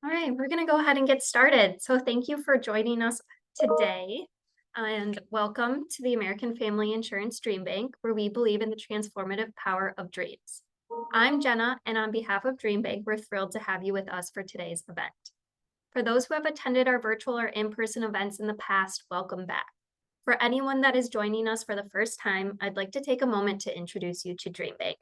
All right, we're going to go ahead and get started. So, thank you for joining us today, and welcome to the American Family Insurance Dream Bank, where we believe in the transformative power of dreams. I'm Jenna, and on behalf of Dream Bank, we're thrilled to have you with us for today's event. For those who have attended our virtual or in person events in the past, welcome back. For anyone that is joining us for the first time, I'd like to take a moment to introduce you to Dream Bank.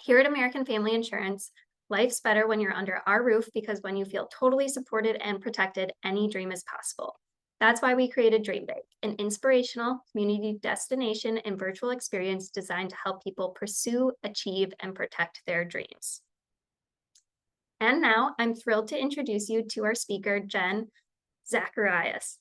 Here at American Family Insurance, life's better when you're under our roof because when you feel totally supported and protected, any dream is possible. That's why we created DreamBank, an inspirational community destination and virtual experience designed to help people pursue, achieve, and protect their dreams. And now I'm thrilled to introduce you to our speaker, Jen Zacharias.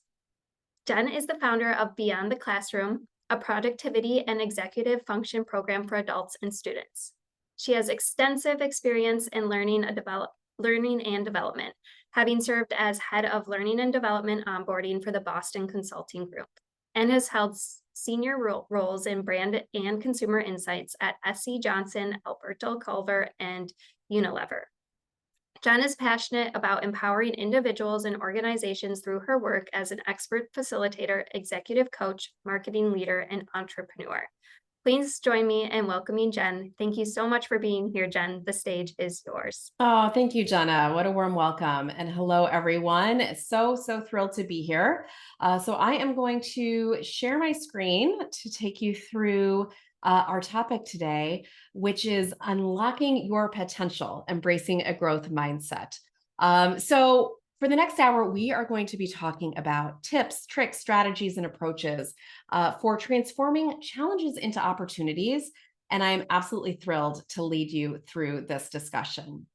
Jen is the founder of Beyond the Classroom, a productivity and executive function program for adults and students. She has extensive experience in learning and development, having served as head of learning and development onboarding for the Boston Consulting Group, and has held senior roles in brand and consumer insights at SC Johnson, Alberto Culver, and Unilever. Jen is passionate about empowering individuals and organizations through her work as an expert facilitator, executive coach, marketing leader, and entrepreneur. Please join me in welcoming Jen. Thank you so much for being here, Jen. The stage is yours. Oh, thank you, Jenna. What a warm welcome. And hello, everyone. So thrilled to be here. So I am going to share my screen to take you through our topic today, which is unlocking your potential, embracing a growth mindset. So for the next hour, we are going to be talking about tips, tricks, strategies, and approaches for transforming challenges into opportunities. And I'm absolutely thrilled to lead you through this discussion.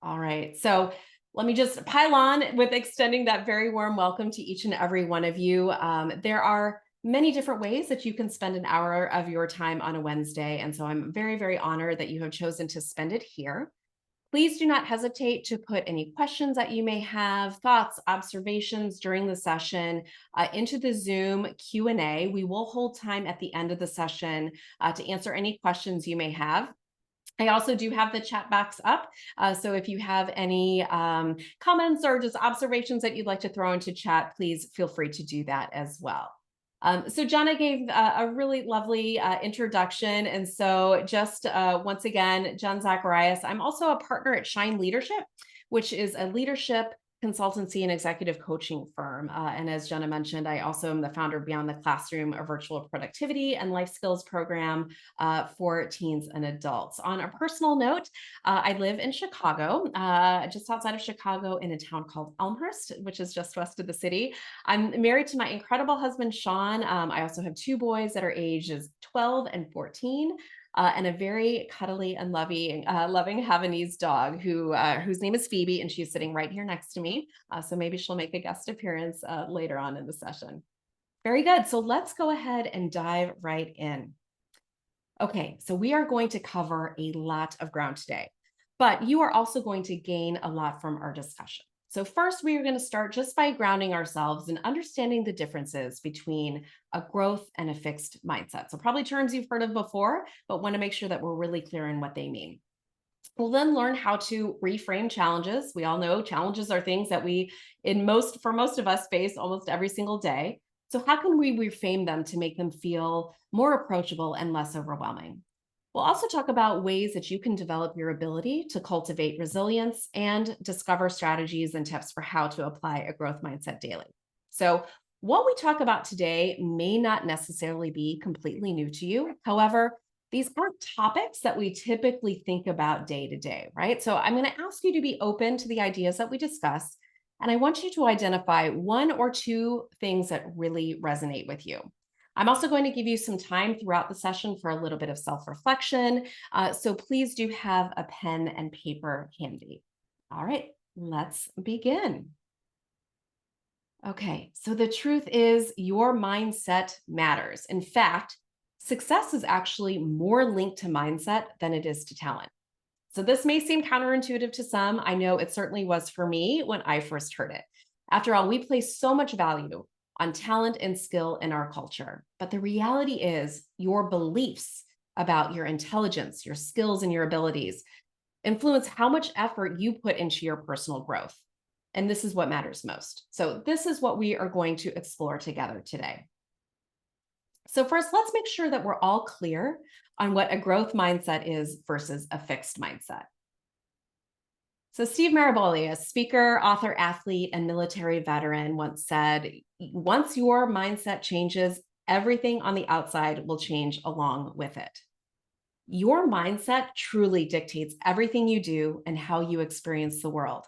All right. So let me just pile on with extending that very warm welcome to each and every one of you. There are many different ways that you can spend an hour of your time on a Wednesday. And so I'm very, very honored that you have chosen to spend it here. Please do not hesitate to put any questions that you may have, thoughts, observations during the session into the Zoom Q&A. We will hold time at the end of the session to answer any questions you may have. I also do have the chat box up. So if you have any comments or just observations that you'd like to throw into chat, please feel free to do that as well. So Jonna gave a really lovely introduction. And so just once again, Jen Zacharias, I'm also a partner at Shine Leadership, which is a leadership consultancy and executive coaching firm. And as Jenna mentioned, I also am the founder of Beyond the Classroom, a virtual productivity and life skills program for teens and adults. On a personal note, I live in Chicago, just outside of Chicago in a town called Elmhurst, which is just west of the city. I'm married to my incredible husband, Sean. I also have two boys that are ages 12 and 14. And a very cuddly and loving Havanese dog whose name is Phoebe, and she's sitting right here next to me. So maybe she'll make a guest appearance later on in the session. Very good. So let's go ahead and dive right in. Okay, so we are going to cover a lot of ground today, but you are also going to gain a lot from our discussion. So first, we are going to start just by grounding ourselves and understanding the differences between a growth and a fixed mindset. So probably terms you've heard of before, but want to make sure that we're really clear in what they mean. We'll then learn how to reframe challenges. We all know challenges are things that for most of us, face almost every single day. So how can we reframe them to make them feel more approachable and less overwhelming? We'll also talk about ways that you can develop your ability to cultivate resilience and discover strategies and tips for how to apply a growth mindset daily. So, what we talk about today may not necessarily be completely new to you. However, these aren't topics that we typically think about day to day, right? So, I'm going to ask you to be open to the ideas that we discuss. And I want you to identify one or two things that really resonate with you. I'm also going to give you some time throughout the session for a little bit of self-reflection. So please do have a pen and paper handy. All right, let's begin. Okay, so the truth is your mindset matters. In fact, success is actually more linked to mindset than it is to talent. So this may seem counterintuitive to some. I know it certainly was for me when I first heard it. After all, we place so much value on talent and skill in our culture. But the reality is your beliefs about your intelligence, your skills, and your abilities, influence how much effort you put into your personal growth. And this is what matters most. So, this is what we are going to explore together today. So, first, let's make sure that we're all clear on what a growth mindset is versus a fixed mindset. So, Steve Maraboli, a speaker, author, athlete, and military veteran, once said, once your mindset changes, everything on the outside will change along with it. Your mindset truly dictates everything you do and how you experience the world.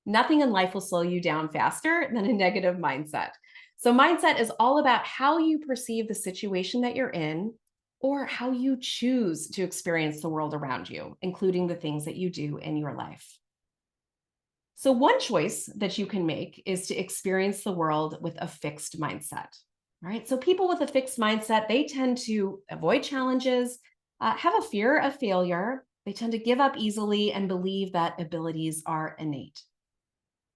Nothing in life will slow you down faster than a negative mindset. So, mindset is all about how you perceive the situation that you're in or how you choose to experience the world around you, including the things that you do in your life. So, one choice that you can make is to experience the world with a fixed mindset. Right. So, people with a fixed mindset, they tend to avoid challenges, have a fear of failure. They tend to give up easily and believe that abilities are innate.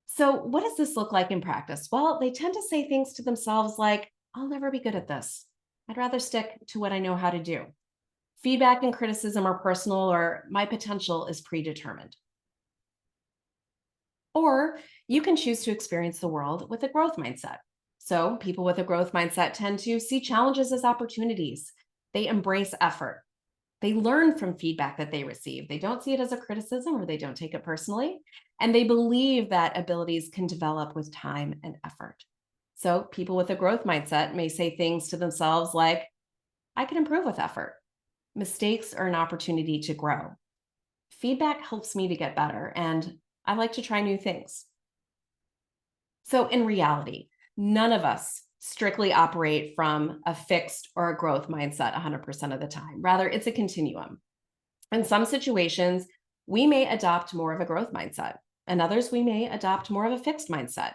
So, what does this look like in practice? Well, they tend to say things to themselves like, I'll never be good at this. I'd rather stick to what I know how to do. Feedback and criticism are personal, or my potential is predetermined. Or you can choose to experience the world with a growth mindset. So, people with a growth mindset tend to see challenges as opportunities. They embrace effort. They learn from feedback that they receive. They don't see it as a criticism or they don't take it personally. And they believe that abilities can develop with time and effort. So, people with a growth mindset may say things to themselves like, I can improve with effort. Mistakes are an opportunity to grow. Feedback helps me to get better, and I like to try new things. So, in reality, none of us strictly operate from a fixed or a growth mindset 100% of the time. Rather, it's a continuum. In some situations, we may adopt more of a growth mindset, and others we may adopt more of a fixed mindset.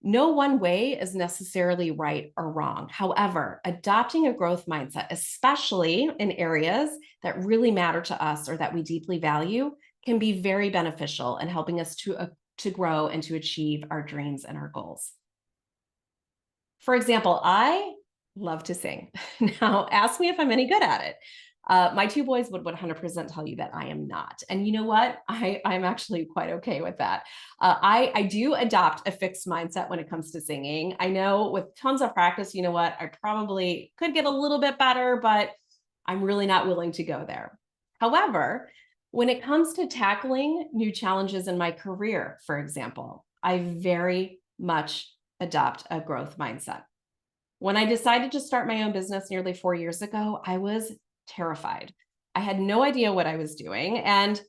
No one way is necessarily right or wrong. However, adopting a growth mindset, especially in areas that really matter to us or that we deeply value, can be very beneficial in helping us to grow and to achieve our dreams and our goals. For example, I love to sing. Now, ask me if I'm any good at it. My two boys would 100% tell you that I am not. And you know what? I'm actually quite okay with that. I do adopt a fixed mindset when it comes to singing. I know with tons of practice, you know what? I probably could get a little bit better, but I'm really not willing to go there. However, when it comes to tackling new challenges in my career, for example, I very much adopt a growth mindset. When I decided to start my own business nearly 4 years ago, I was terrified. I had no idea what I was doing. And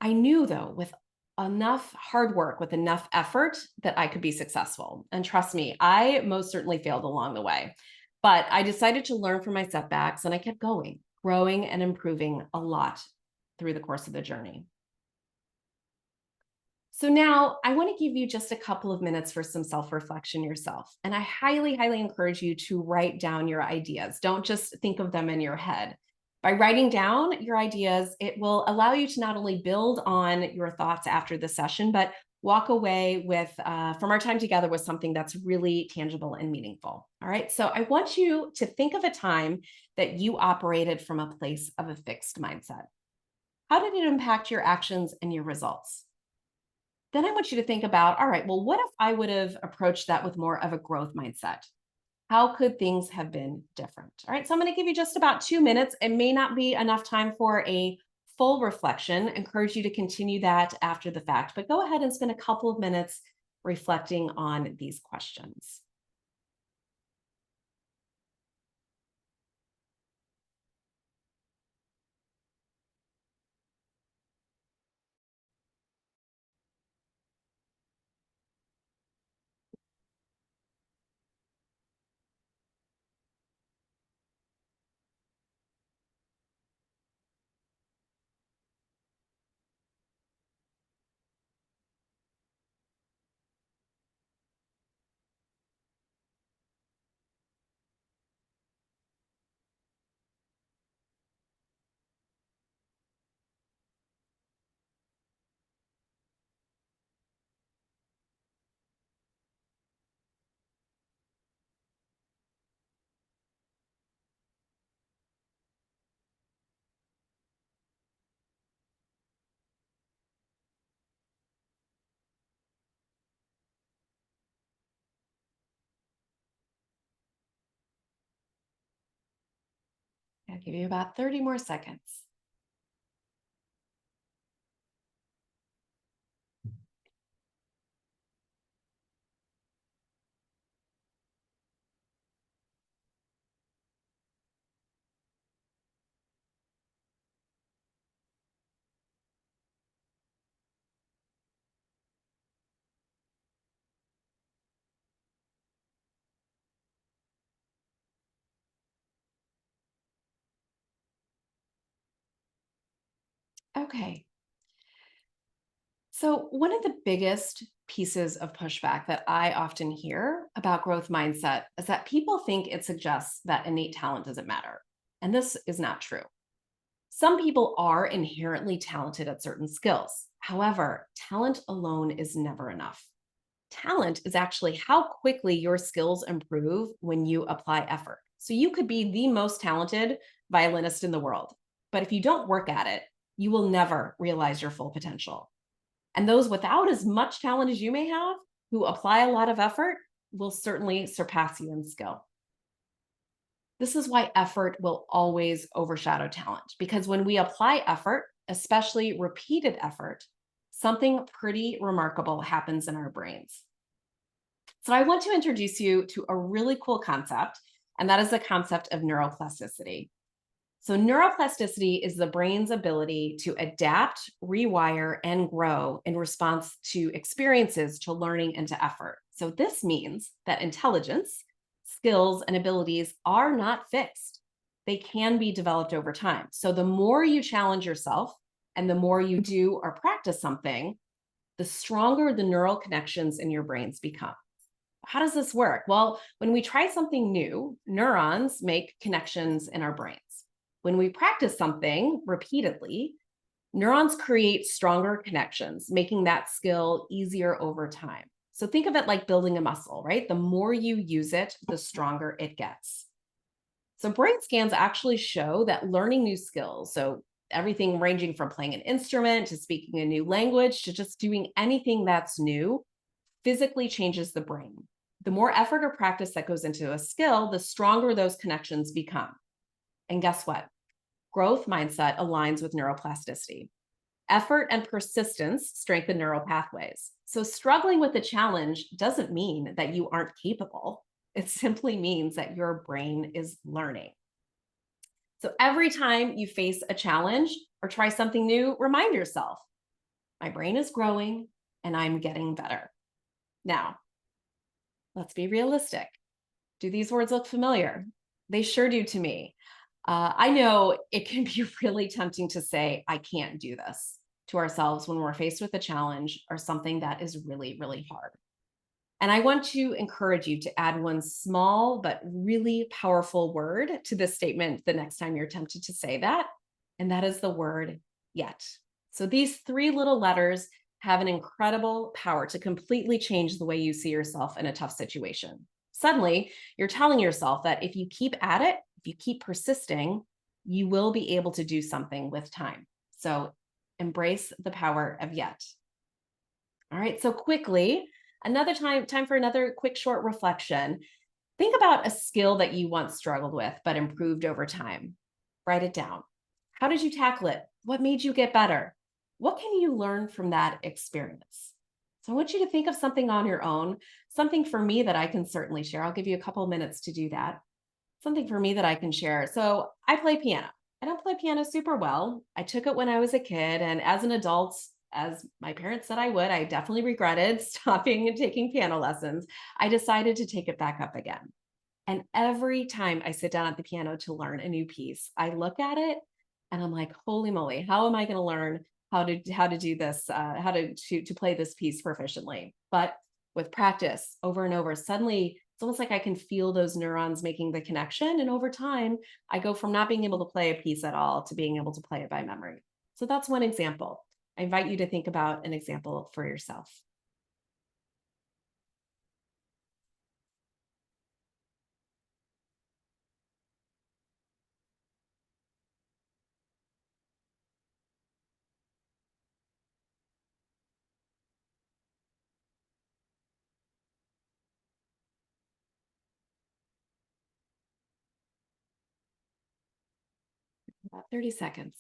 I knew, though, with enough hard work, with enough effort, that I could be successful. And trust me, I most certainly failed along the way. But I decided to learn from my setbacks and I kept going, growing and improving a lot through the course of the journey. So now I want to give you just a couple of minutes for some self-reflection yourself. And I highly, highly encourage you to write down your ideas. Don't just think of them in your head. By writing down your ideas, it will allow you to not only build on your thoughts after the session, but walk away with from our time together with something that's really tangible and meaningful. All right. So I want you to think of a time that you operated from a place of a fixed mindset. How did it impact your actions and your results? Then I want you to think about, all right, well, what if I would have approached that with more of a growth mindset? How could things have been different? All right, so I'm going to give you just about 2 minutes. It may not be enough time for a full reflection. Encourage you to continue that after the fact, but go ahead and spend a couple of minutes reflecting on these questions. I'll give you about 30 more seconds. Okay. So, one of the biggest pieces of pushback that I often hear about growth mindset is that people think it suggests that innate talent doesn't matter. And this is not true. Some people are inherently talented at certain skills. However, talent alone is never enough. Talent is actually how quickly your skills improve when you apply effort. So, you could be the most talented violinist in the world, but if you don't work at it, you will never realize your full potential. And those without as much talent as you may have, who apply a lot of effort, will certainly surpass you in skill. This is why effort will always overshadow talent, because when we apply effort, especially repeated effort, something pretty remarkable happens in our brains. So, I want to introduce you to a really cool concept, and that is the concept of neuroplasticity. So, neuroplasticity is the brain's ability to adapt, rewire, and grow in response to experiences, to learning, and to effort. So, this means that intelligence, skills, and abilities are not fixed. They can be developed over time. So, the more you challenge yourself and the more you do or practice something, the stronger the neural connections in your brains become. How does this work? Well, when we try something new, neurons make connections in our brains. When we practice something repeatedly, neurons create stronger connections, making that skill easier over time. So think of it like building a muscle, right? The more you use it, the stronger it gets. So brain scans actually show that learning new skills, so everything ranging from playing an instrument to speaking a new language to just doing anything that's new, physically changes the brain. The more effort or practice that goes into a skill, the stronger those connections become. And guess what? Growth mindset aligns with neuroplasticity. Effort and persistence strengthen neural pathways. So, struggling with a challenge doesn't mean that you aren't capable. It simply means that your brain is learning. So, every time you face a challenge or try something new, remind yourself, my brain is growing and I'm getting better. Now, let's be realistic. Do these words look familiar? They sure do to me. I know it can be really tempting to say, I can't do this to ourselves when we're faced with a challenge or something that is really, really hard. And I want to encourage you to add one small but really powerful word to this statement the next time you're tempted to say that. And that is the word yet. So these three little letters have an incredible power to completely change the way you see yourself in a tough situation. Suddenly, you're telling yourself that if you keep at it, if you keep persisting, you will be able to do something with time. So embrace the power of yet. All right, so quickly, another time for another quick short reflection. Think about a skill that you once struggled with but improved over time. Write it down. How did you tackle it? What made you get better? What can you learn from that experience? So I want you to think of something on your own, something for me that I can certainly share. I'll give you a couple minutes to do that. Something for me that I can share. So I play piano. I don't play piano super well. I took it when I was a kid, and as an adult, as my parents said I would, I definitely regretted stopping and taking piano lessons. I decided to take it back up again. And every time I sit down at the piano to learn a new piece, I look at it and I'm like, holy moly, how am I going to learn how to do this, how to play this piece proficiently? But with practice over and over, suddenly it's almost like I can feel those neurons making the connection. And over time, I go from not being able to play a piece at all to being able to play it by memory. So that's one example. I invite you to think about an example for yourself. About 30 seconds.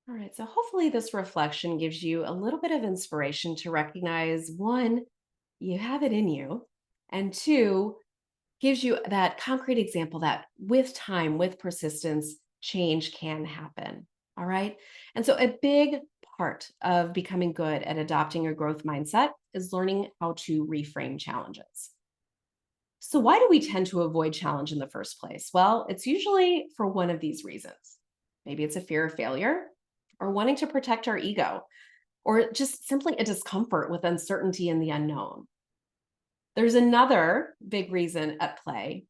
All right, so hopefully this reflection gives you a little bit of inspiration to recognize one, you have it in you, and two, gives you that concrete example that with time, with persistence, change can happen. All right. And so a big part of becoming good at adopting a growth mindset is learning how to reframe challenges. So, why do we tend to avoid challenge in the first place? Well, it's usually for one of these reasons. Maybe it's a fear of failure, or wanting to protect our ego, or just simply a discomfort with uncertainty and the unknown. There's another big reason at play,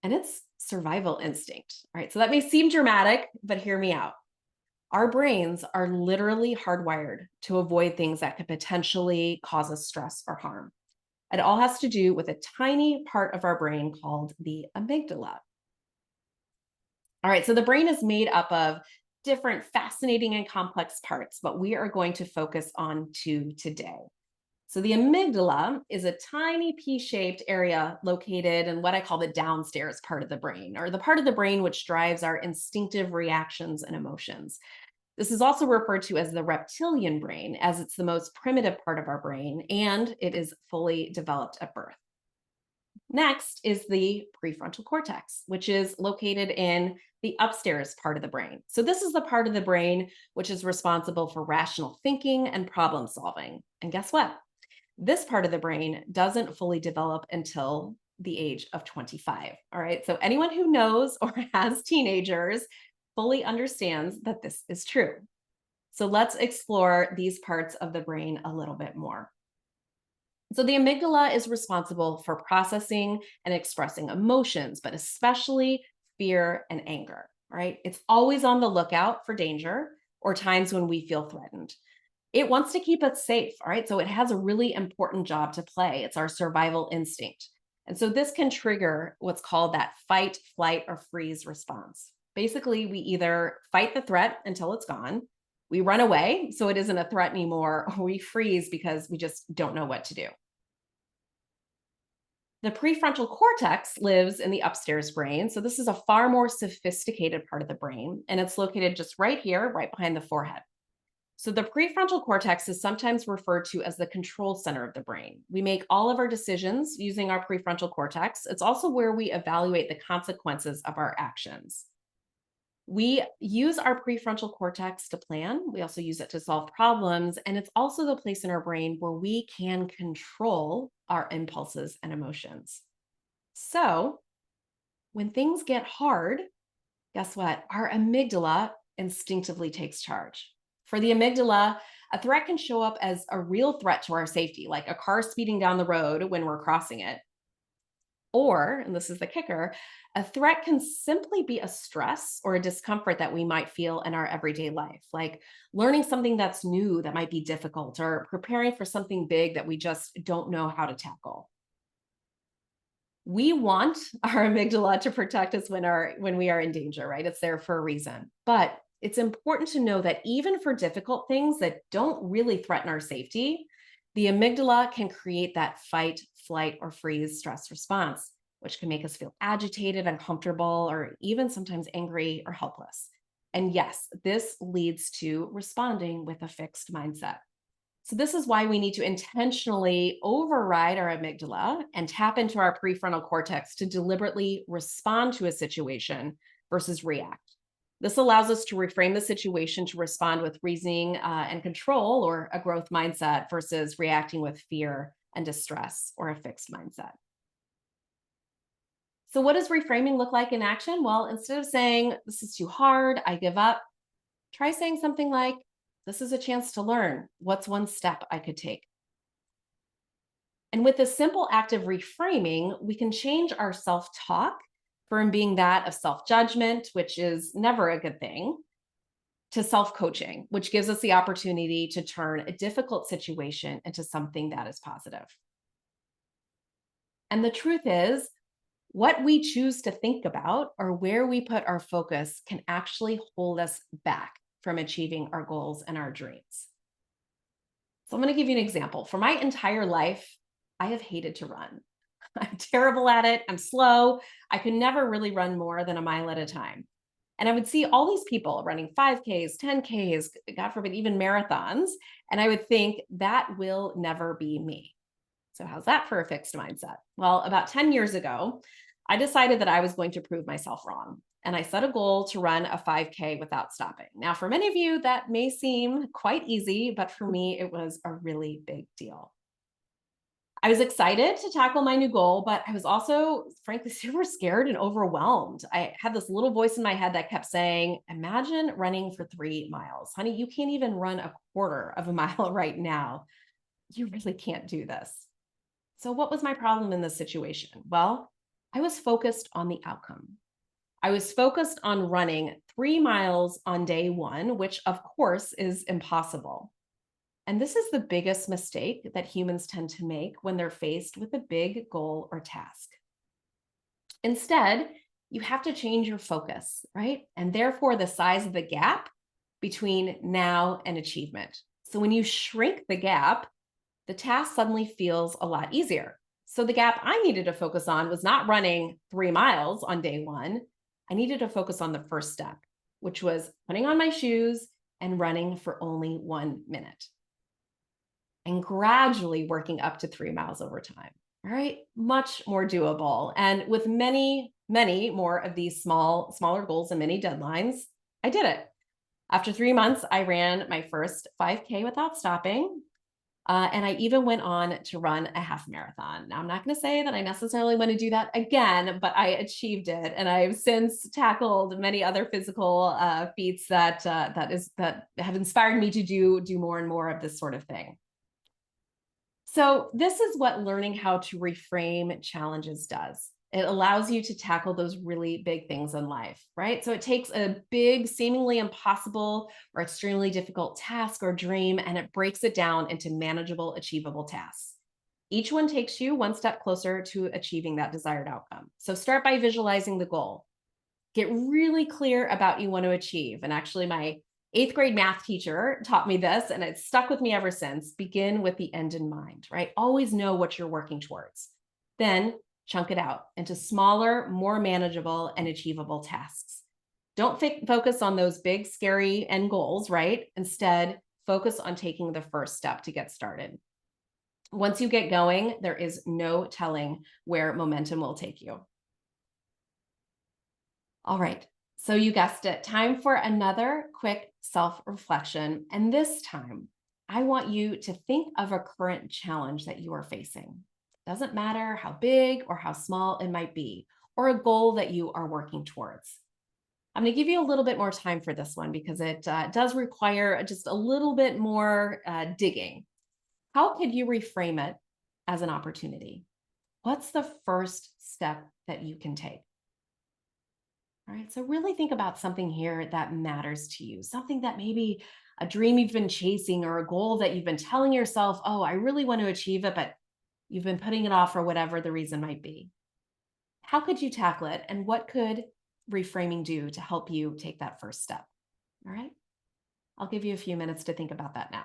and it's survival instinct. All right. So that may seem dramatic, but hear me out. Our brains are literally hardwired to avoid things that could potentially cause us stress or harm. It all has to do with a tiny part of our brain called the amygdala. All right. So the brain is made up of different fascinating and complex parts, but we are going to focus on two today. So the amygdala is a tiny pea-shaped area located in what I call the downstairs part of the brain, or the part of the brain which drives our instinctive reactions and emotions. This is also referred to as the reptilian brain, as it's the most primitive part of our brain, and it is fully developed at birth. Next is the prefrontal cortex, which is located in the upstairs part of the brain. So, this is the part of the brain which is responsible for rational thinking and problem solving. And guess what? This part of the brain doesn't fully develop until the age of 25. All right. So anyone who knows or has teenagers fully understands that this is true. So let's explore these parts of the brain a little bit more. So the amygdala is responsible for processing and expressing emotions, but especially fear and anger. All right. It's always on the lookout for danger or times when we feel threatened. It wants to keep us safe. All right. So it has a really important job to play. It's our survival instinct. And so this can trigger what's called that fight, flight, or freeze response. Basically, we either fight the threat until it's gone, we run away, so it isn't a threat anymore, or we freeze because we just don't know what to do. The prefrontal cortex lives in the upstairs brain. So this is a far more sophisticated part of the brain, and it's located just right here, right behind the forehead. So, the prefrontal cortex is sometimes referred to as the control center of the brain. We make all of our decisions using our prefrontal cortex. It's also where we evaluate the consequences of our actions. We use our prefrontal cortex to plan. We also use it to solve problems. And it's also the place in our brain where we can control our impulses and emotions. So, when things get hard, guess what? Our amygdala instinctively takes charge. For the amygdala, a threat can show up as a real threat to our safety, like a car speeding down the road when we're crossing it. Or, and this is the kicker, a threat can simply be a stress or a discomfort that we might feel in our everyday life, like learning something that's new that might be difficult or preparing for something big that we just don't know how to tackle. We want our amygdala to protect us when we are in danger, right? It's there for a reason. But it's important to know that even for difficult things that don't really threaten our safety, the amygdala can create that fight, flight, or freeze stress response, which can make us feel agitated, uncomfortable, or even sometimes angry or helpless. And yes, this leads to responding with a fixed mindset. So, this is why we need to intentionally override our amygdala and tap into our prefrontal cortex to deliberately respond to a situation versus react. This allows us to reframe the situation to respond with reasoning and control, or a growth mindset, versus reacting with fear and distress or a fixed mindset. So, what does reframing look like in action? Well, instead of saying, "This is too hard, I give up," try saying something like, "This is a chance to learn. What's one step I could take?" And with this simple act of reframing, we can change our self talk from being that of self judgment, which is never a good thing, to self coaching, which gives us the opportunity to turn a difficult situation into something that is positive. And the truth is, what we choose to think about or where we put our focus can actually hold us back from achieving our goals and our dreams. So I'm going to give you an example. For my entire life, I have hated to run. I'm terrible at it. I'm slow. I could never really run more than a mile at a time. And I would see all these people running 5Ks, 10Ks, God forbid, even marathons. And I would think that will never be me. So, how's that for a fixed mindset? Well, about 10 years ago, I decided that I was going to prove myself wrong. And I set a goal to run a 5K without stopping. Now, for many of you, that may seem quite easy, but for me, it was a really big deal. I was excited to tackle my new goal, but I was also, frankly, super scared and overwhelmed. I had this little voice in my head that kept saying, imagine running for 3 miles. Honey, you can't even run a quarter of a mile right now. You really can't do this. So, what was my problem in this situation? Well, I was focused on the outcome. I was focused on running 3 miles on day one, which of course is impossible. And this is the biggest mistake that humans tend to make when they're faced with a big goal or task. Instead, you have to change your focus, right? And therefore, the size of the gap between now and achievement. So when you shrink the gap, the task suddenly feels a lot easier. So the gap I needed to focus on was not running 3 miles on day one. I needed to focus on the first step, which was putting on my shoes and running for only 1 minute and gradually working up to 3 miles over time. All right, much more doable. And with many, many more of these smaller goals and many deadlines, I did it. After 3 months, I ran my first 5K without stopping. And I even went on to run a half marathon. Now, I'm not going to say that I necessarily want to do that again, but I achieved it, and I've since tackled many other physical feats that have inspired me to do more and more of this sort of thing. So, this is what learning how to reframe challenges does. It allows you to tackle those really big things in life, right? So, it takes a big, seemingly impossible or extremely difficult task or dream, and it breaks it down into manageable, achievable tasks. Each one takes you one step closer to achieving that desired outcome. So, start by visualizing the goal. Get really clear about what you want to achieve. And actually, my eighth grade math teacher taught me this, and it's stuck with me ever since. Begin with the end in mind, right? Always know what you're working towards. Then chunk it out into smaller, more manageable, and achievable tasks. Don't focus on those big, scary end goals, right? Instead, focus on taking the first step to get started. Once you get going, there is no telling where momentum will take you. All right. So you guessed it. Time for another quick self reflection. And this time, I want you to think of a current challenge that you are facing. Doesn't matter how big or how small it might be, or a goal that you are working towards. I'm going to give you a little bit more time for this one because it does require just a little bit more digging. How could you reframe it as an opportunity? What's the first step that you can take? All right. So really think about something here that matters to you, something that maybe a dream you've been chasing or a goal that you've been telling yourself, oh, I really want to achieve it, but you've been putting it off for whatever the reason might be. How could you tackle it? And what could reframing do to help you take that first step? All right. I'll give you a few minutes to think about that now.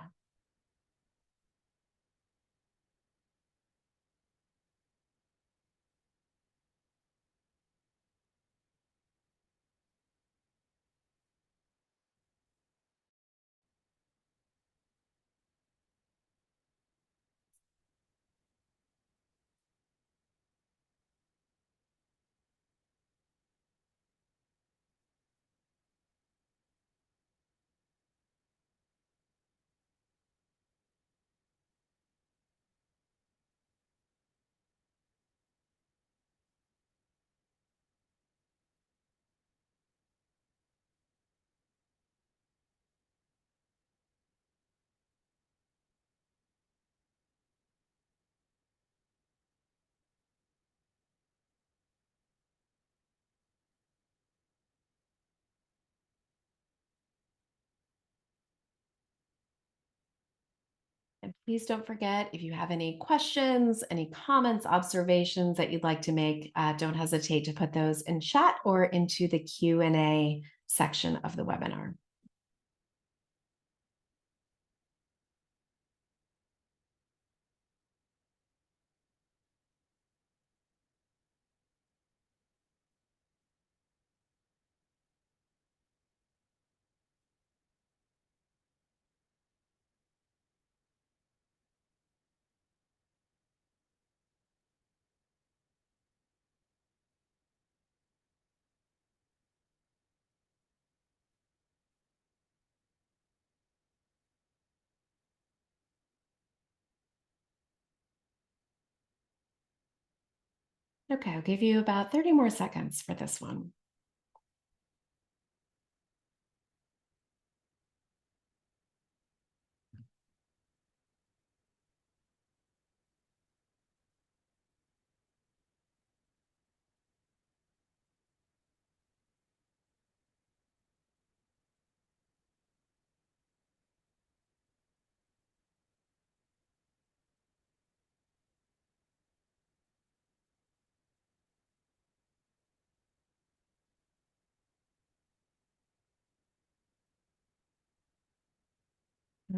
Please don't forget if you have any questions, any comments, observations that you'd like to make, don't hesitate to put those in chat or into the Q&A section of the webinar. Okay, I'll give you about 30 more seconds for this one.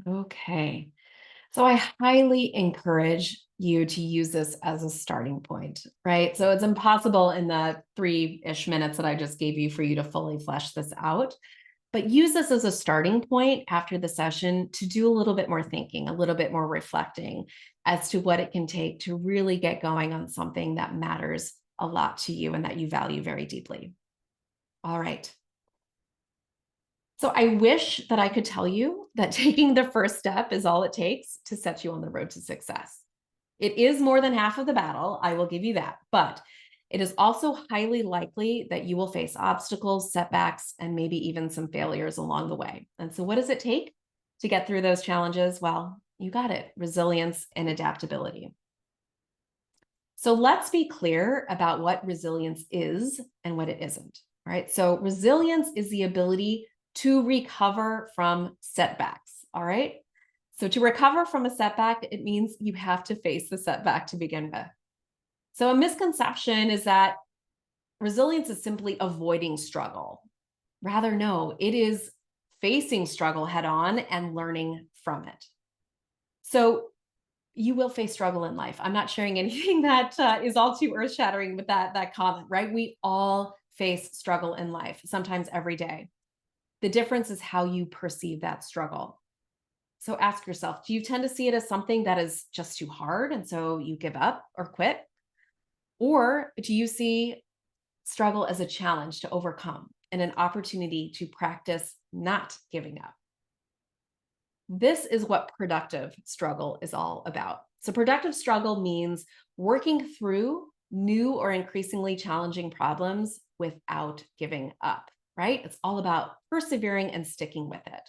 Okay. So I highly encourage you to use this as a starting point, right? So it's impossible in the 3-ish minutes that I just gave you for you to fully flesh this out. But use this as a starting point after the session to do a little bit more thinking, a little bit more reflecting as to what it can take to really get going on something that matters a lot to you and that you value very deeply. All right. So I wish that I could tell you that taking the first step is all it takes to set you on the road to success. It is more than half of the battle, I will give you that, but it is also highly likely that you will face obstacles, setbacks, and maybe even some failures along the way. And so what does it take to get through those challenges? Well, you got it, resilience and adaptability. So let's be clear about what resilience is and what it isn't, right? So resilience is the ability to recover from setbacks, all right? So to recover from a setback, it means you have to face the setback to begin with. So a misconception is that resilience is simply avoiding struggle. Rather, no, it is facing struggle head on and learning from it. So you will face struggle in life. I'm not sharing anything that is all too earth shattering with that comment, right? We all face struggle in life, sometimes every day. The difference is how you perceive that struggle. So ask yourself, do you tend to see it as something that is just too hard and so you give up or quit? Or do you see struggle as a challenge to overcome and an opportunity to practice not giving up? This is what productive struggle is all about. So, productive struggle means working through new or increasingly challenging problems without giving up, right? It's all about persevering and sticking with it.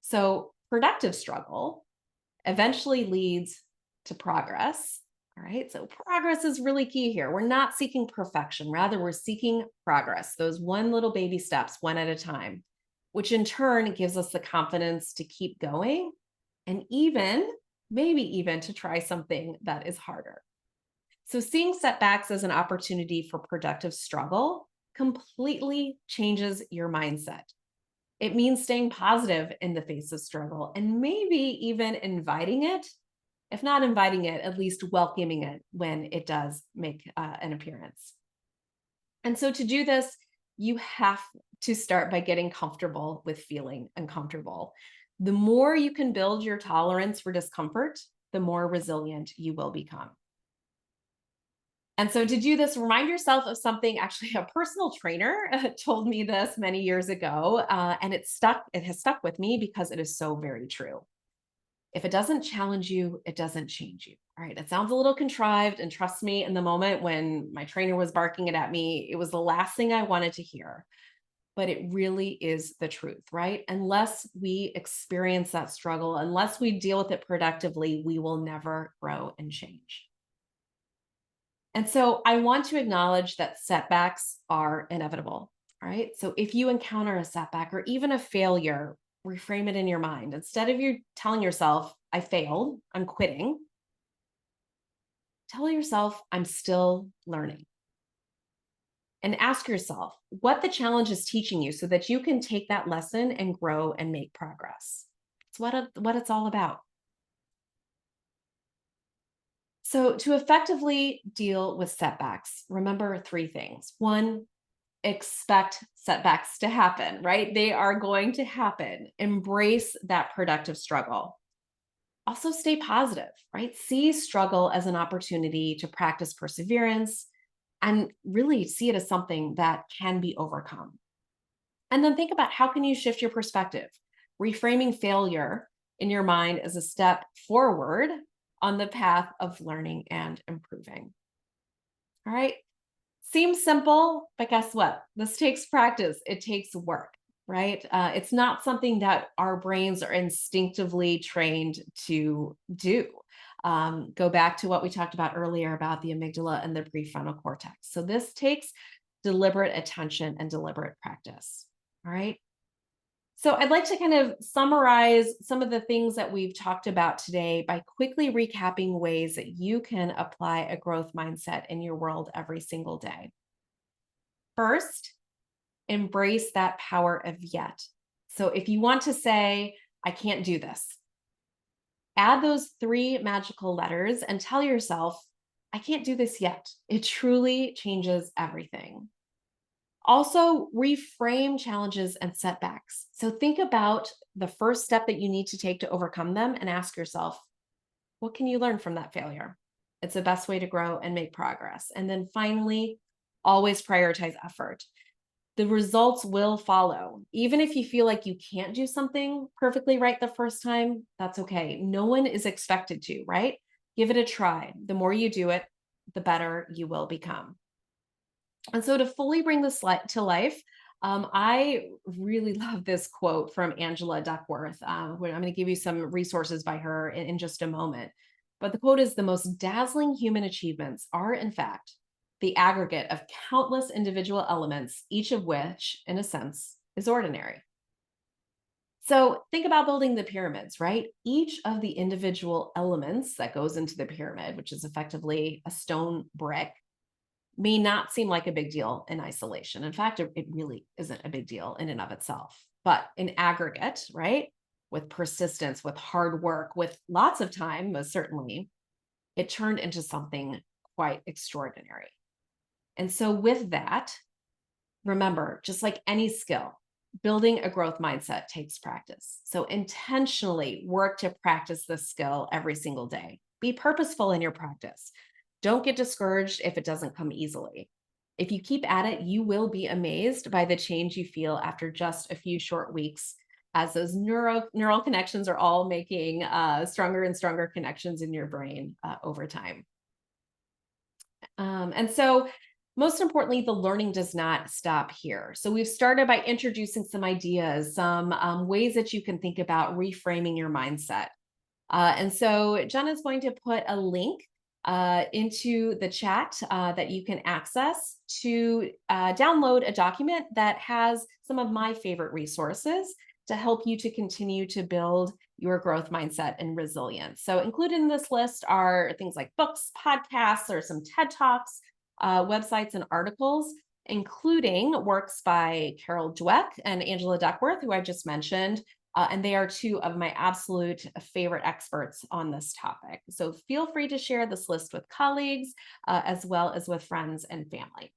So, productive struggle eventually leads to progress. All right. So, progress is really key here. We're not seeking perfection. Rather, we're seeking progress, those one little baby steps, one at a time, which in turn gives us the confidence to keep going and even, maybe even to try something that is harder. So, seeing setbacks as an opportunity for productive struggle completely changes your mindset. It means staying positive in the face of struggle and maybe even inviting it, if not inviting it, at least welcoming it when it does make an appearance. And so to do this, you have to start by getting comfortable with feeling uncomfortable. The more you can build your tolerance for discomfort, the more resilient you will become. And so to do this, remind yourself of something. Actually, a personal trainer told me this many years ago, and it has stuck with me because it is so very true. If it doesn't challenge you, it doesn't change you. All right. It sounds a little contrived. And trust me, in the moment when my trainer was barking it at me, it was the last thing I wanted to hear. But it really is the truth, right? Unless we experience that struggle, unless we deal with it productively, we will never grow and change. And so I want to acknowledge that setbacks are inevitable. All right. So if you encounter a setback or even a failure, reframe it in your mind. Instead of you telling yourself, I failed, I'm quitting. Tell yourself, I'm still learning. And ask yourself what the challenge is teaching you so that you can take that lesson and grow and make progress. It's what it's all about. So, to effectively deal with setbacks, remember three things. One, expect setbacks to happen, right? They are going to happen. Embrace that productive struggle. Also, stay positive, right? See struggle as an opportunity to practice perseverance and really see it as something that can be overcome. And then think about how can you shift your perspective, reframing failure in your mind as a step forward on the path of learning and improving. All right. Seems simple, but guess what? This takes practice. It takes work, right? It's not something that our brains are instinctively trained to do. Go back to what we talked about earlier about the amygdala and the prefrontal cortex. So this takes deliberate attention and deliberate practice. All right. So I'd like to kind of summarize some of the things that we've talked about today by quickly recapping ways that you can apply a growth mindset in your world every single day. First, embrace that power of yet. So if you want to say, I can't do this, add those three magical letters and tell yourself, I can't do this yet. It truly changes everything. Also, reframe challenges and setbacks. So think about the first step that you need to take to overcome them and ask yourself, what can you learn from that failure? It's the best way to grow and make progress. And then finally, always prioritize effort. The results will follow. Even if you feel like you can't do something perfectly right the first time, that's okay. No one is expected to, right? Give it a try. The more you do it, the better you will become. And so to fully bring this to life, I really love this quote from Angela Duckworth. I'm going to give you some resources by her in just a moment. But the quote is, the most dazzling human achievements are, in fact, the aggregate of countless individual elements, each of which, in a sense, is ordinary. So think about building the pyramids, right? Each of the individual elements that goes into the pyramid, which is effectively a stone brick, may not seem like a big deal in isolation. In fact, it really isn't a big deal in and of itself. But in aggregate, right, with persistence, with hard work, with lots of time, most certainly, it turned into something quite extraordinary. And so, with that, remember, just like any skill, building a growth mindset takes practice. So, intentionally work to practice this skill every single day. Be purposeful in your practice. Don't get discouraged if it doesn't come easily. If you keep at it, you will be amazed by the change you feel after just a few short weeks, as those neural connections are all making stronger and stronger connections in your brain over time. And so, most importantly, the learning does not stop here. So we've started by introducing some ideas, some ways that you can think about reframing your mindset. And so Jen is going to put a link into the chat that you can access to download a document that has some of my favorite resources to help you to continue to build your growth mindset and resilience. So included in this list are things like books, podcasts, or some TED Talks, websites, and articles, including works by Carol Dweck and Angela Duckworth, who I just mentioned. And they are two of my absolute favorite experts on this topic. So feel free to share this list with colleagues, as well as with friends and family.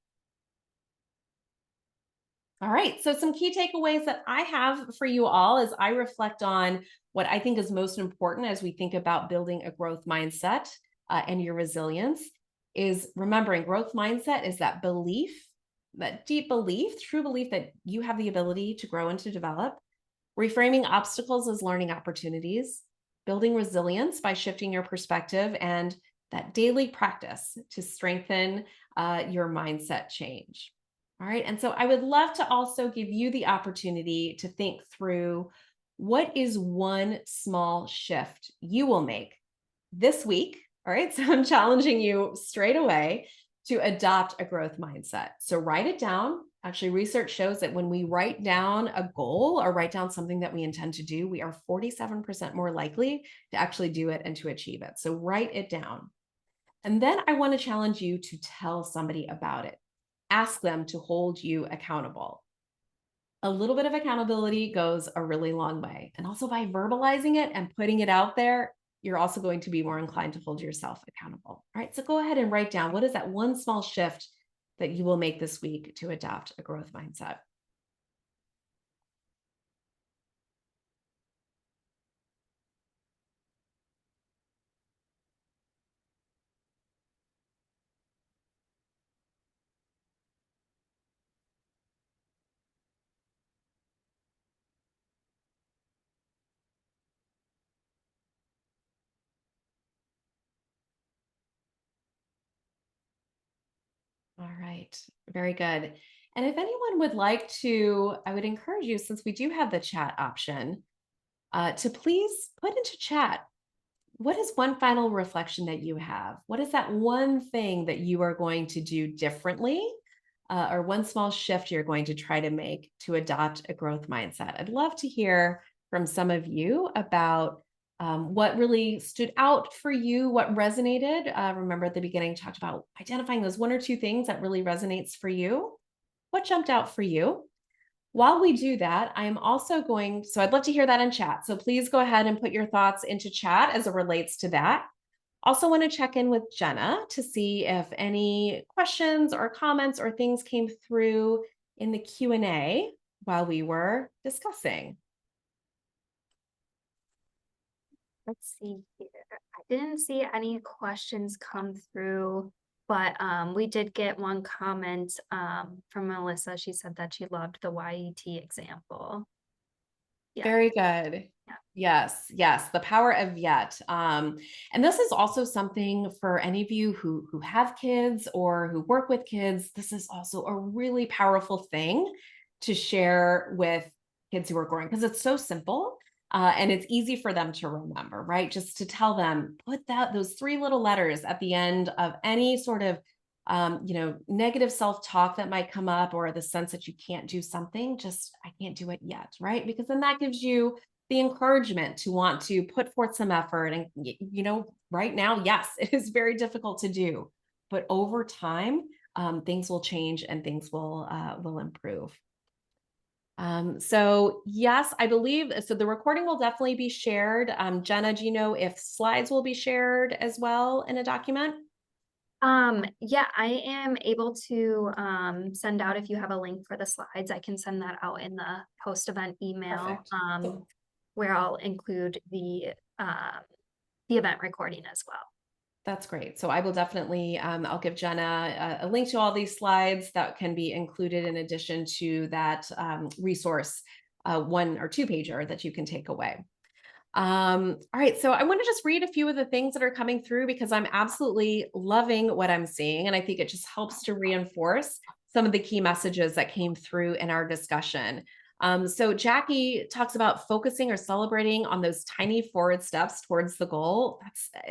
All right, so some key takeaways that I have for you all as I reflect on what I think is most important as we think about building a growth mindset and your resilience is remembering growth mindset is that belief, that deep belief, true belief that you have the ability to grow and to develop. Reframing obstacles as learning opportunities, building resilience by shifting your perspective, and that daily practice to strengthen your mindset change. All right. And so I would love to also give you the opportunity to think through what is one small shift you will make this week. All right. So I'm challenging you straight away to adopt a growth mindset. So write it down Actually, research shows that when we write down a goal or write down something that we intend to do, we are 47% more likely to actually do it and to achieve it. So write it down. And then I want to challenge you to tell somebody about it. Ask them to hold you accountable. A little bit of accountability goes a really long way. And also by verbalizing it and putting it out there, you're also going to be more inclined to hold yourself accountable. All right. So go ahead and write down what is that one small shift that you will make this week to adopt a growth mindset. All right. Very good. And if anyone would like to, I would encourage you, since we do have the chat option, to please put into chat, what is one final reflection that you have? What is that one thing that you are going to do differently, or one small shift you're going to try to make to adopt a growth mindset? I'd love to hear from some of you about what really stood out for you, what resonated. Remember at the beginning, talked about identifying those one or two things that really resonates for you. What jumped out for you? While we do that, I'm also so I'd love to hear that in chat. So please go ahead and put your thoughts into chat as it relates to that. Also want to check in with Jenna to see if any questions or comments or things came through in the Q&A while we were discussing. Let's see here. I didn't see any questions come through, but we did get one comment from Melissa. She said that she loved the YET example. Yeah. Very good. Yeah. Yes, yes, the power of yet. And this is also something for any of you who have kids or who work with kids. This is also a really powerful thing to share with kids who are growing because it's so simple. And it's easy for them to remember, right? Just to tell them, put those three little letters at the end of any sort of negative self-talk that might come up, or the sense that you can't do something, just, I can't do it yet, right? Because then that gives you the encouragement to want to put forth some effort. And, right now, yes, it is very difficult to do, but over time, things will change and things will improve. So yes, I believe, so the recording will definitely be shared. Jenna, do you know if slides will be shared as well in a document? Yeah, I am able to send out, if you have a link for the slides, I can send that out in the post-event email, Perfect. where I'll include the event recording as well. That's great. So I will definitely, I'll give Jenna a link to all these slides that can be included in addition to that resource, one or two pager that you can take away. All right, so I want to just read a few of the things that are coming through because I'm absolutely loving what I'm seeing. And I think it just helps to reinforce some of the key messages that came through in our discussion. So Jackie talks about focusing or celebrating on those tiny forward steps towards the goal.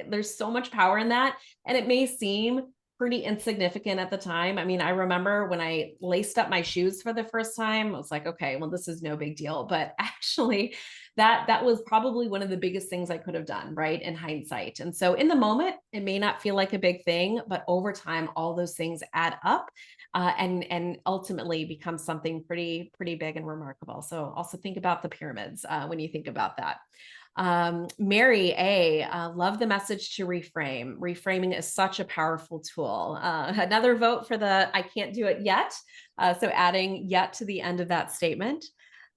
There's so much power in that. And it may seem pretty insignificant at the time. I mean, I remember when I laced up my shoes for the first time, I was like, okay, well, this is no big deal. But actually, that was probably one of the biggest things I could have done, right? In hindsight. And so in the moment, it may not feel like a big thing, but over time, all those things add up. And ultimately become something pretty big and remarkable. So also think about the pyramids when you think about that. Mary A, love the message to reframe. Reframing is such a powerful tool. Another vote for the I can't do it yet. So adding yet to the end of that statement.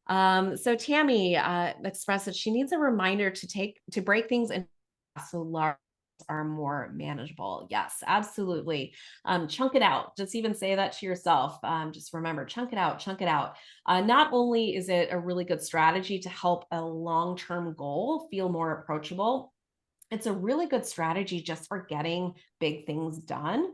So Tammy expressed that she needs a reminder to break things into so large are more manageable. Yes, absolutely. Chunk it out. Just even say that to yourself. Just remember, chunk it out, chunk it out. Not only is it a really good strategy to help a long-term goal feel more approachable, it's a really good strategy just for getting big things done.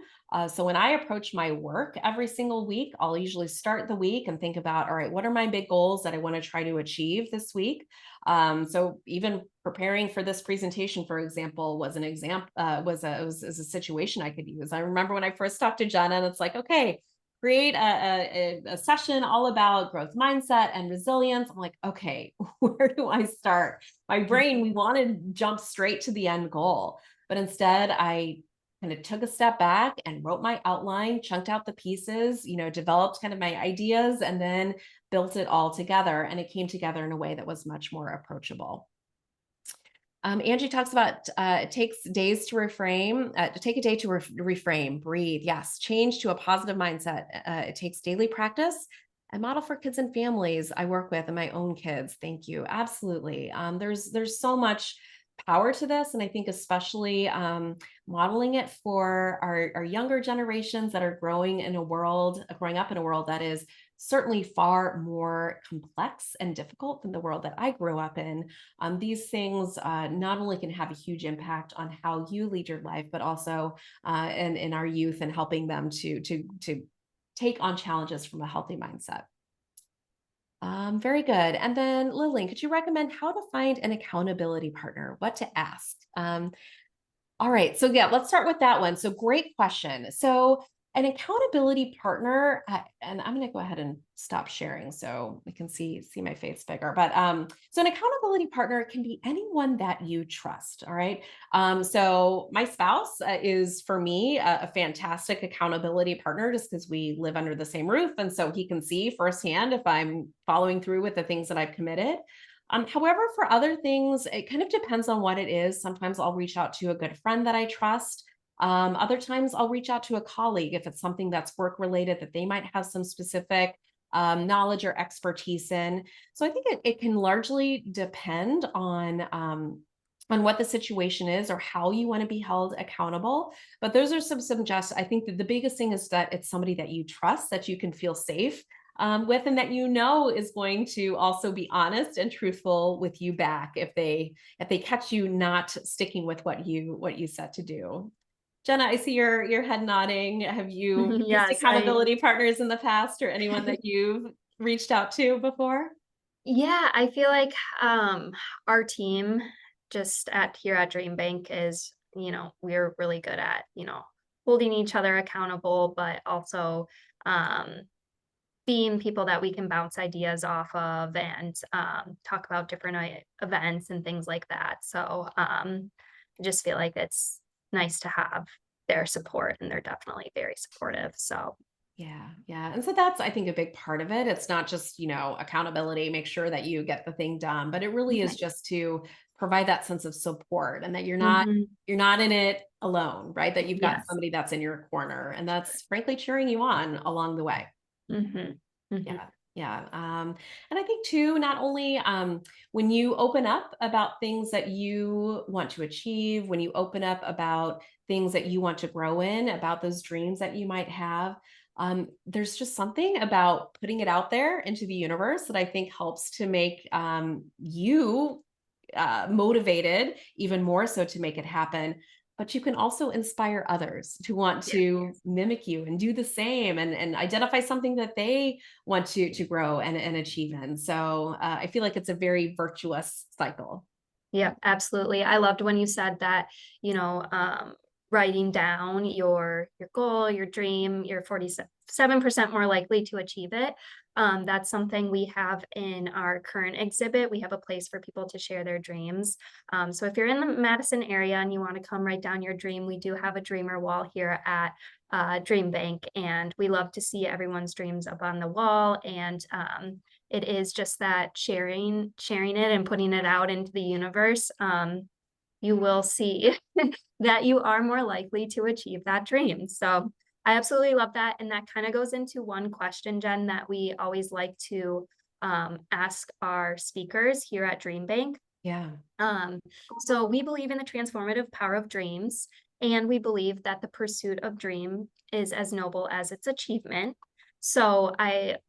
So when I approach my work every single week, I'll usually start the week and think about, all right, what are my big goals that I want to try to achieve this week? So even preparing for this presentation, for example, was an example, was a situation I could use. I remember when I first talked to Jenna, and it's like, okay, create a session all about growth mindset and resilience. I'm like, okay, where do I start? My brain, we want to jump straight to the end goal. But instead, I kind of took a step back and wrote my outline, chunked out the pieces, developed kind of my ideas, and then built it all together. And it came together in a way that was much more approachable. Angie talks about it takes days to reframe, to take a day to reframe, breathe. Yes, change to a positive mindset. It takes daily practice. I model for kids and families I work with and my own kids. Thank you. Absolutely. There's so much power to this, and I think especially modeling it for our younger generations that are growing up in a world that is certainly far more complex and difficult than the world that I grew up in. These things not only can have a huge impact on how you lead your life, but also in our youth and helping them to take on challenges from a healthy mindset. Very good. And then Lillian, could you recommend how to find an accountability partner? What to ask? All right. So yeah, let's start with that one. So great question. So an accountability partner, and I'm going to go ahead and stop sharing so we can see my face bigger. But so an accountability partner can be anyone that you trust. All right. So my spouse is for me a fantastic accountability partner just because we live under the same roof, and so he can see firsthand if I'm following through with the things that I've committed. However, for other things, it kind of depends on what it is. Sometimes I'll reach out to a good friend that I trust. Other times I'll reach out to a colleague if it's something that's work related that they might have some specific knowledge or expertise in. So I think it can largely depend on what the situation is or how you want to be held accountable. But those are some just, I think that the biggest thing is that it's somebody that you trust, that you can feel safe with, and that is going to also be honest and truthful with you back if they catch you not sticking with what you set to do. Jenna, I see your head nodding. Have you used Yes, accountability partners in the past or anyone that you've reached out to before? yeah, I feel like our team just at here at DreamBank is, we're really good at, holding each other accountable, but also um being people that we can bounce ideas off of and talk about different events and things like that. So I just feel like it's nice to have their support, and they're definitely very supportive. So Yeah, yeah. And so that's, I think, a big part of it. It's not just, accountability, make sure that you get the thing done, but it really is right. just to provide that sense of support and that you're not Hmm. you're not in it alone, right? That you've got Yes. somebody that's in your corner and that's frankly cheering you on along the way. Hmm. Hmm. Yeah. Yeah. And I think too, not only when you open up about things that you want to achieve, when you open up about things that you want to grow in, about those dreams that you might have, there's just something about putting it out there into the universe that I think helps to make you motivated even more so to make it happen. But you can also inspire others to want Yeah. to mimic you and do the same and identify something that they want to grow and achieve in. So I feel like it's a very virtuous cycle. Yeah, absolutely. I loved when you said that, you know, writing down your goal, your dream, you're 47% more likely to achieve it. That's something we have in our current exhibit. We have a place for people to share their dreams. So if you're in the Madison area and you want to come write down your dream, we do have a dreamer wall here at DreamBank, and we love to see everyone's dreams up on the wall. And it is just that sharing it and putting it out into the universe. You will see that you are more likely to achieve that dream. So I absolutely love that, and that kind of goes into one question, Jen, that we always like to ask our speakers here at DreamBank. Yeah. um, so we believe in the transformative power of dreams, and we believe that the pursuit of dream is as noble as its achievement. So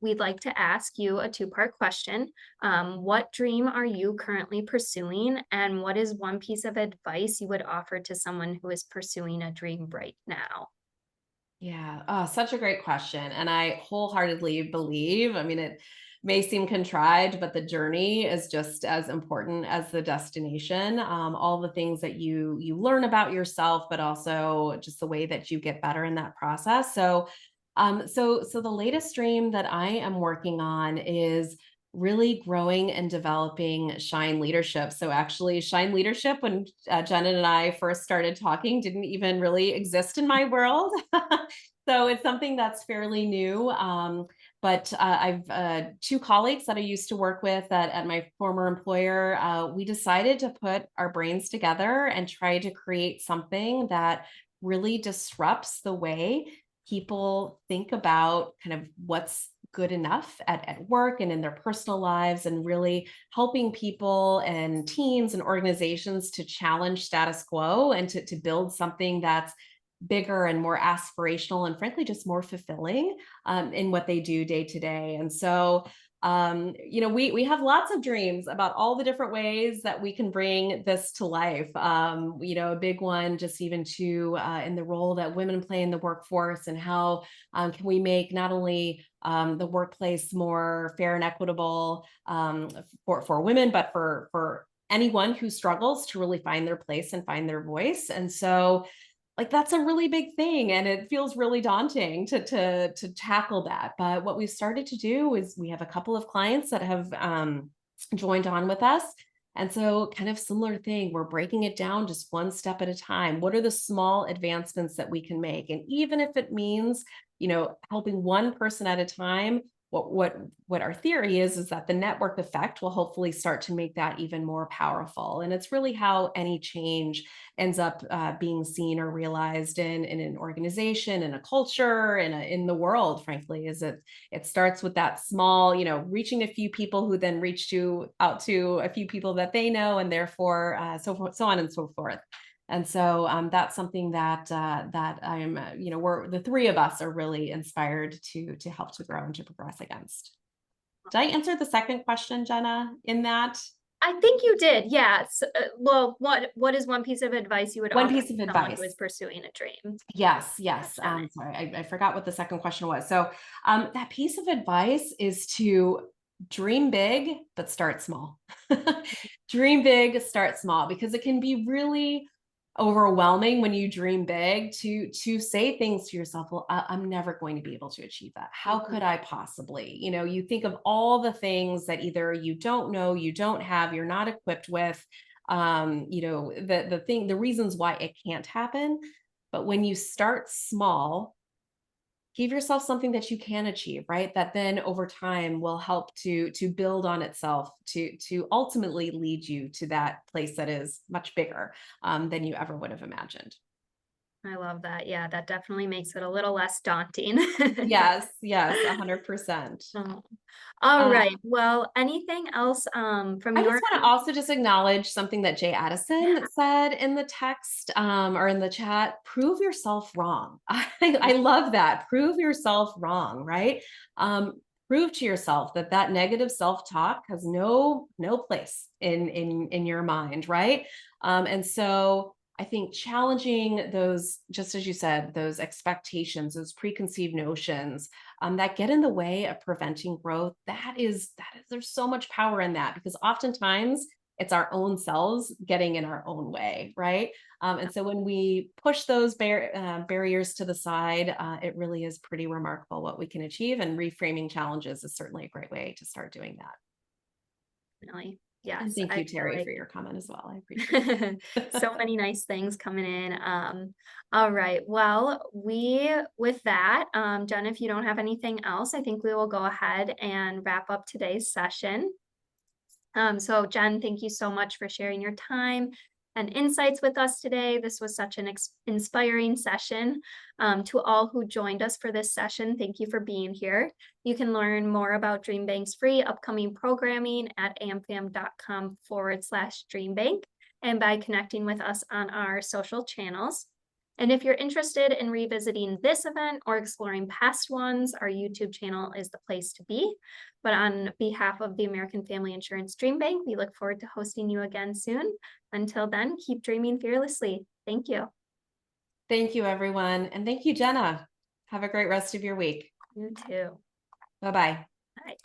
we'd like to ask you a two-part question. What dream are you currently pursuing, and what is one piece of advice you would offer to someone who is pursuing a dream right now? Yeah. Oh, such a great question. And I wholeheartedly believe, I mean, it may seem contrived, but the journey is just as important as the destination. All the things that you learn about yourself, but also just the way that you get better in that process. So So the latest dream that I am working on is really growing and developing Shine leadership. So actually, Shine leadership, when Jen and I first started talking, didn't even really exist in my world. So it's something that's fairly new. But I've two colleagues that I used to work with at my former employer. We decided to put our brains together and try to create something that really disrupts the way people think about kind of what's good enough at work and in their personal lives, and really helping people and teams and organizations to challenge status quo and to build something that's bigger and more aspirational and frankly just more fulfilling in what they do day to day. And so we have lots of dreams about all the different ways that we can bring this to life. A big one, just even to in the role that women play in the workforce, and how can we make not only the workplace more fair and equitable for women, but for anyone who struggles to really find their place and find their voice. And so like that's a really big thing, and it feels really daunting to tackle that. But what we've started to do is we have a couple of clients that have joined on with us. And so kind of similar thing, we're breaking it down just one step at a time. What are the small advancements that we can make? And even if it means, helping one person at a time, what our theory is that the network effect will hopefully start to make that even more powerful. And it's really how any change ends up being seen or realized in an organization, in a culture, in the world, frankly. Is it starts with that small, reaching a few people who then out to a few people that they know, and therefore so on and so forth. And so that's something that I'm, we're the three of us are really inspired to help to grow and to progress against. Did I answer the second question, Jenna, in that? I think you did. Yes. Well, what is one piece of advice you would One offer piece of to someone who advice. is pursuing a dream? Yes. Jen? Sorry, I forgot what the second question was. So that piece of advice is to dream big, but start small. Dream big, start small, because it can be really overwhelming when you dream big to say things to yourself. Well, I'm never going to be able to achieve that. How could I possibly? You think of all the things that either you don't know, you don't have, you're not equipped with. The reasons why it can't happen. But when you start small, give yourself something that you can achieve, right? That then over time will help to build on itself to ultimately lead you to that place that is much bigger than you ever would have imagined. I love that. Yeah, that definitely makes it a little less daunting. Yes, 100%. Oh, all Uh, right. Well, anything else from I your just want to also just acknowledge something that Jay end? Addison said in the text or in the chat. Prove yourself wrong. I love that. Prove yourself wrong, right? Prove to yourself that negative self-talk has no place in your mind, right? And so I think challenging those, just as you said, those expectations, those preconceived notions that get in the way of preventing growth, there's so much power in that, because oftentimes it's our own selves getting in our own way, right? And so when we push those barriers to the side, it really is pretty remarkable what we can achieve. And reframing challenges is certainly a great way to start doing that. Definitely. And Yes, thank I you, feel Terry, like for your comment as well. I appreciate so it. many nice things coming in. All right. Well, with that, Jen, if you don't have anything else, I think we will go ahead and wrap up today's session. So Jen, thank you so much for sharing your time and insights with us today. This was such an inspiring session. To all who joined us for this session, thank you for being here. You can learn more about DreamBank's free upcoming programming at amfam.com/DreamBank, and by connecting with us on our social channels. And if you're interested in revisiting this event or exploring past ones, our YouTube channel is the place to be. But on behalf of the American Family Insurance Dream Bank, we look forward to hosting you again soon. Until then, keep dreaming fearlessly. Thank you. Thank you, everyone. And thank you, Jenna. Have a great rest of your week. You too. Bye-bye. Bye.